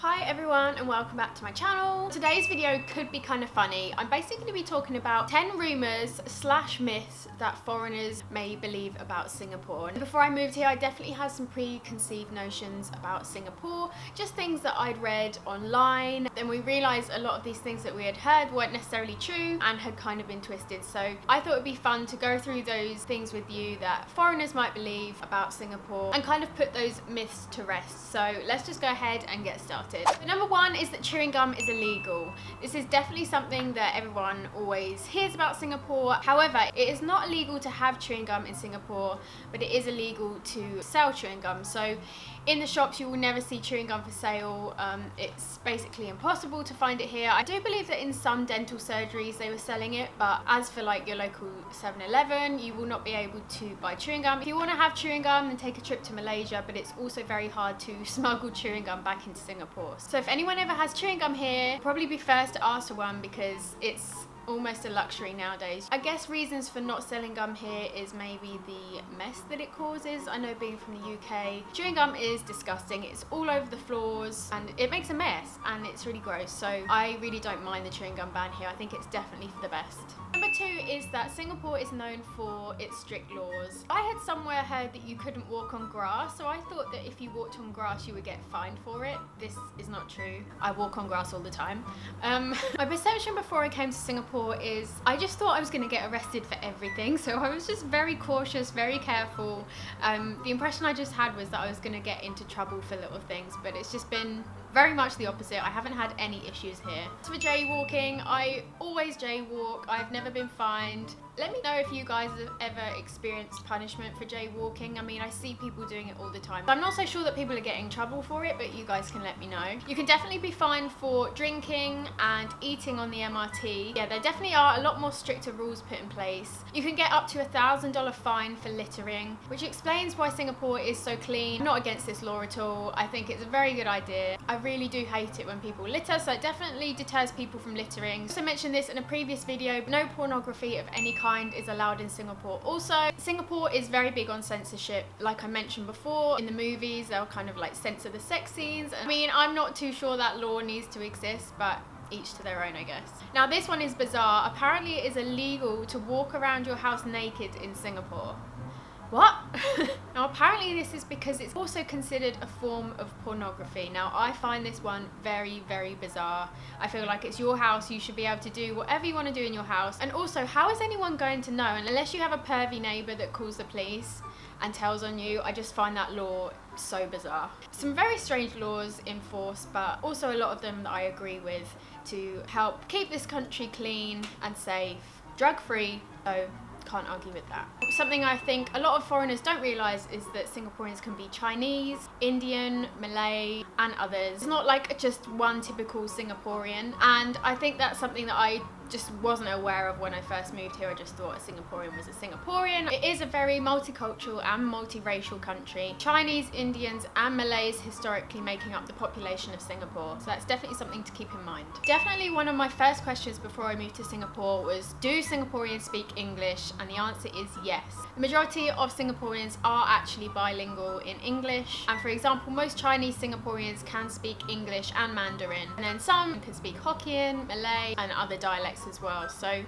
Hi everyone and welcome back to my channel. Today's video could be kind of funny. I'm basically going to be talking about 10 rumours / myths that foreigners may believe about Singapore. Before I moved here, I definitely had some preconceived notions about Singapore, just things that I'd read online. Then we realised a lot of these things that we had heard weren't necessarily true and had kind of been twisted. So I thought it'd be fun to go through those things with you that foreigners might believe about Singapore and kind of put those myths to rest. So let's just go ahead and get started. So number one is that chewing gum is illegal. This is definitely something that everyone always hears about Singapore. However, it is not illegal to have chewing gum in Singapore, but it is illegal to sell chewing gum. So in the shops you will never see chewing gum for sale. It's basically impossible to find it here. I do believe that in some dental surgeries they were selling it, but as for like your local 7-Eleven, you will not be able to buy chewing gum. If you want to have chewing gum, then take a trip to Malaysia, but it's also very hard to smuggle chewing gum back into Singapore. So if anyone ever has chewing gum here, probably be first to ask for one because it's almost a luxury nowadays. I guess reasons for not selling gum here is maybe the mess that it causes. I know, being from the UK, chewing gum is disgusting. It's all over the floors and it makes a mess and it's really gross. So I really don't mind the chewing gum ban here. I think it's definitely for the best. Number two is that Singapore is known for its strict laws. I had somewhere heard that you couldn't walk on grass, so I thought that if you walked on grass you would get fined for it. This is not true. I walk on grass all the time. My perception before I came to Singapore is I just thought I was going to get arrested for everything, so I was just very cautious, very careful. The impression I just had was that I was going to get into trouble for little things, but it's just been very much the opposite. I haven't had any issues here. As for jaywalking, I always jaywalk. I've never been fined. Let me know if you guys have ever experienced punishment for jaywalking. I mean, I see people doing it all the time. I'm not so sure that people are getting in trouble for it, but you guys can let me know. You can definitely be fined for drinking and eating on the MRT. Yeah, there definitely are a lot more stricter rules put in place. You can get up to $1,000 fine for littering, which explains why Singapore is so clean. I'm not against this law at all. I think it's a very good idea. I really do hate it when people litter, so it definitely deters people from littering. I also mentioned this in a previous video, but no pornography of any kind is allowed in Singapore. Also, Singapore is very big on censorship. Like I mentioned before, in the movies they'll kind of like censor the sex scenes. I mean, I'm not too sure that law needs to exist, but each to their own, I guess. Now this one is bizarre. Apparently it is illegal to walk around your house naked in Singapore. What? Now apparently this is because it's also considered a form of pornography. Now I find this one very, very bizarre. I feel like it's your house, you should be able to do whatever you want to do in your house. And also, how is anyone going to know? And unless you have a pervy neighbour that calls the police and tells on you, I just find that law so bizarre. Some very strange laws in force, but also a lot of them that I agree with to help keep this country clean and safe, drug-free, so can't argue with that. Something I think a lot of foreigners don't realise is that Singaporeans can be Chinese, Indian, Malay and others. It's not like just one typical Singaporean, and I think that's something that I just wasn't aware of when I first moved here. I just thought a Singaporean was a Singaporean. It is a very multicultural and multiracial country. Chinese, Indians and Malays historically making up the population of Singapore, so that's definitely something to keep in mind. Definitely one of my first questions before I moved to Singapore was, do Singaporeans speak English? And the answer is yes. The majority of Singaporeans are actually bilingual in English, and for example, most Chinese Singaporeans can speak English and Mandarin, and then some can speak Hokkien, Malay and other dialects as well. So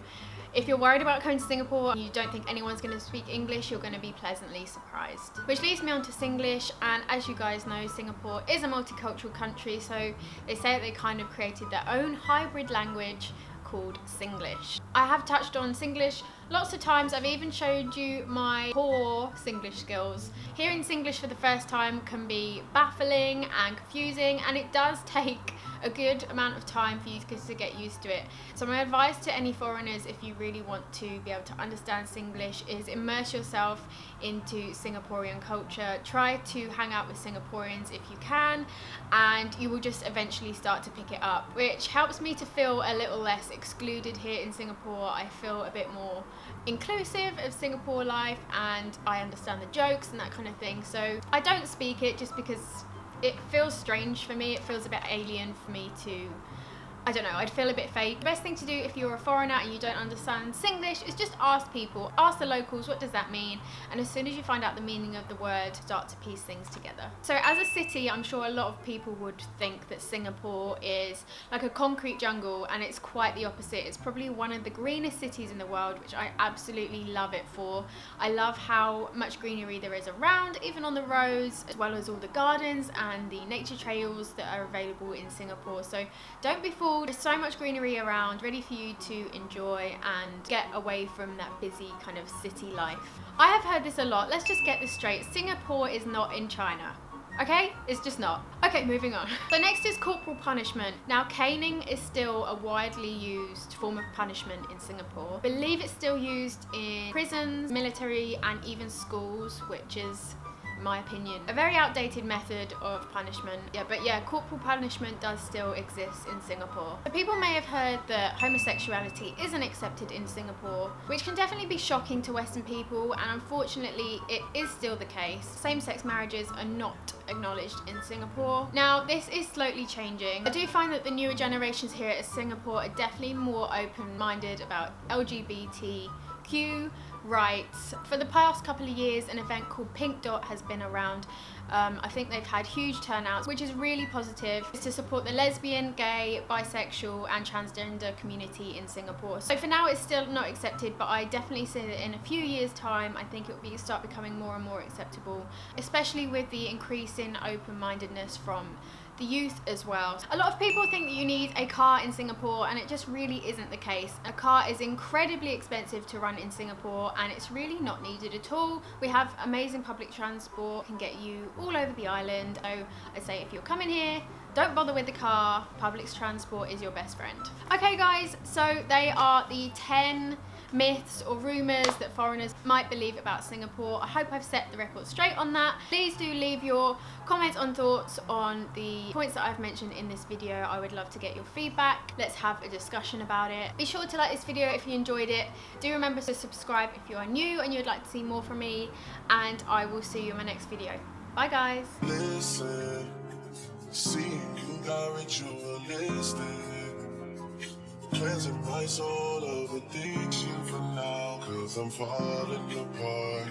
if you're worried about coming to Singapore and you don't think anyone's going to speak English, you're going to be pleasantly surprised. Which leads me on to Singlish, and as you guys know, Singapore is a multicultural country, so they say that they kind of created their own hybrid language called Singlish. I have touched on Singlish lots of times. I've even showed you my poor Singlish skills. Hearing Singlish for the first time can be baffling and confusing, and it does take a good amount of time for you to get used to it. So my advice to any foreigners, if you really want to be able to understand Singlish, is immerse yourself into Singaporean culture. Try to hang out with Singaporeans if you can, and you will just eventually start to pick it up, which helps me to feel a little less excluded here in Singapore. I feel a bit more inclusive of Singapore life and I understand the jokes and that kind of thing. So I don't speak it just because it feels strange for me. It feels a bit alien for me to I don't know, I'd feel a bit fake. The best thing to do if you're a foreigner and you don't understand Singlish is just ask people, ask the locals, what does that mean? And as soon as you find out the meaning of the word, start to piece things together. So as a city, I'm sure a lot of people would think that Singapore is like a concrete jungle, and it's quite the opposite. It's probably one of the greenest cities in the world, which I absolutely love it for. I love how much greenery there is around, even on the roads, as well as all the gardens and the nature trails that are available in Singapore. So don't be fooled, there's so much greenery around, ready for you to enjoy and get away from that busy kind of city life. I have heard this a lot. Let's just get this straight. Singapore is not in China. Okay? It's just not. Okay, moving on. So next is corporal punishment. Now, caning is still a widely used form of punishment in Singapore. I believe it's still used in prisons, military, and even schools, which is, in my opinion, a very outdated method of punishment. But corporal punishment does still exist in Singapore. So people may have heard that homosexuality isn't accepted in Singapore, which can definitely be shocking to Western people, and unfortunately it is still the case. Same-sex marriages are not acknowledged in Singapore. Now, this is slowly changing. I do find that the newer generations here at Singapore are definitely more open-minded about LGBTQ rights. For the past couple of years, an event called Pink Dot has been around. I think they've had huge turnouts, which is really positive. It's to support the lesbian, gay, bisexual and transgender community in Singapore. So for now it's still not accepted, but I definitely see that in a few years time I think it will start becoming more and more acceptable, especially with the increase in open-mindedness from the youth as well. A lot of people think that you need a car in Singapore, and it just really isn't the case. A car is incredibly expensive to run in Singapore, and it's really not needed at all. We have amazing public transport, can get you all over the island. So I say if you're coming here, don't bother with the car. Public transport is your best friend. Okay guys, so they are the 10 myths or rumours that foreigners might believe about Singapore. I hope I've set the record straight on that. Please do leave your comments and thoughts on the points that I've mentioned in this video. I would love to get your feedback. Let's have a discussion about it. Be sure to like this video if you enjoyed it. Do remember to subscribe if you are new and you'd like to see more from me, and I will see you in my next video. Bye guys. Listen, see, you got ritualistic, cleansing my soul of addiction for now, 'cause I'm falling apart.